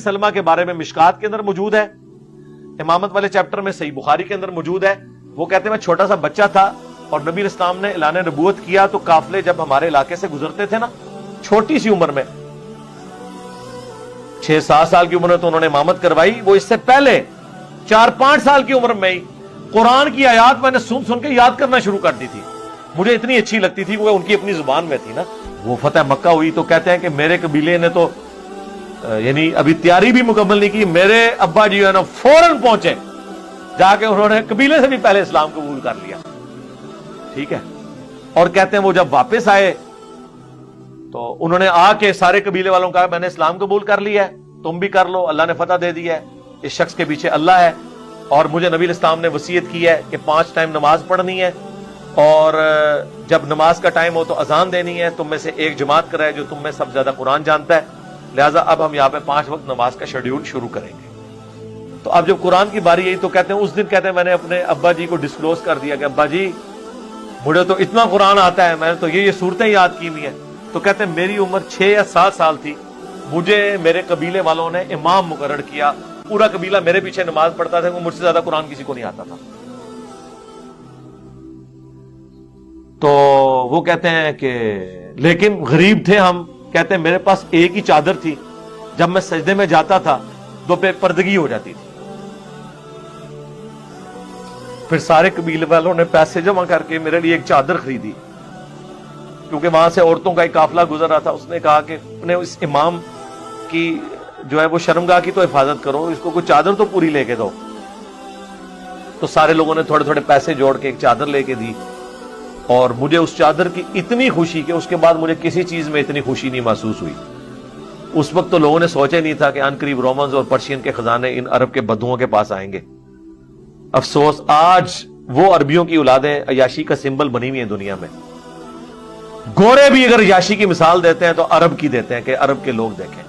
सलमा के बारे में मिशकात के अंदर मौजूद है, इमामत वाले चैप्टर में, सही बुखारी के अंदर मौजूद है। वो कहते हैं मैं छोटा सा बच्चा था और नबी इस्लाम ने ऐलान नबूवत किया तो काफिले जब हमारे इलाके से गुजरते थे ना, छोटी सी उम्र में 6-7 साल की उम्र में तो उन्होंने इमामत करवाई। वो इससे पहले 4-5 साल की उम्र में ही कुरान की आयत मैंने सुन सुन के याद करना शुरू कर दी थी, मुझे इतनी अच्छी लगती थी, वो उनकी अपनी जुबान में थी ना। वो फतेह मक्का हुई तो कहते हैं कि मेरे कबीले ने तो यानी अभी तैयारी भी मुकम्मल नहीं की, मेरे अब्बा जी है ना फौरन पहुंचे, जाके उन्होंने कबीले से भी पहले इस्लाम कबूल कर लिया। ठीक है। और कहते हैं वो जब वापस आए तो उन्होंने आके सारे कबीले वालों का मैंने इस्लाम कबूल कर लिया है, तुम भी कर लो, अल्लाह ने फतह दे दी है, इस शख्स के पीछे अल्लाह है, और मुझे नबी इस्लाम ने वसीयत की है कि 5 टाइम नमाज पढ़नी है, और जब नमाज का टाइम हो तो अजान देनी है, तुम में से एक जमात कराए जो तुम में सबसे ज्यादा कुरान जानता है, लिहाजा अब हम यहाँ पे 5 वक्त नमाज का शेड्यूल शुरू करेंगे। तो अब जब कुरान की बारी आई तो कहते हैं उस दिन कहते हैं मैंने अपने अब्बा जी को डिस्क्लोज कर दिया कि अब्बा जी मुझे तो इतना कुरान आता है, मैंने तो ये सूरतें याद की हुई हैं। तो कहते हैं मेरी उम्र 6 या 7 साल थी, मुझे मेरे कबीले वालों ने इमाम मुकर्रर किया, पूरा कबीला मेरे पीछे नमाज पढ़ता था, मुझसे ज्यादा कुरान किसी को नहीं आता था। तो वो कहते हैं कि लेकिन गरीब थे हम, कहते हैं मेरे पास एक ही चादर थी, जब मैं सजदे में जाता था तो बेपर्दगी हो जाती थी। फिर सारे कबीले वालों ने पैसे जमा करके मेरे लिए एक चादर खरीदी, क्योंकि वहां से औरतों का एक काफिला गुजर रहा था। उसने कहा कि अपने इस इमाम की जो है वो शर्मगाह की तो हिफाजत करो, इसको कोई चादर तो पूरी लेके दो। तो सारे लोगों ने थोड़े थोड़े पैसे जोड़ के एक चादर लेके दी, और मुझे उस चादर की इतनी खुशी कि उसके बाद मुझे किसी चीज में इतनी खुशी नहीं महसूस हुई। उस वक्त तो लोगों ने सोचा ही नहीं था कि अनकरीब रोमन्स और पर्शियन के खजाने इन अरब के बद्दुओं के पास आएंगे। अफसोस आज वो अरबियों की औलादें अयाशी का सिंबल बनी हुई है दुनिया में। गोरे भी अगर अयाशी की मिसाल देते हैं तो अरब की देते हैं कि अरब के लोग देखें।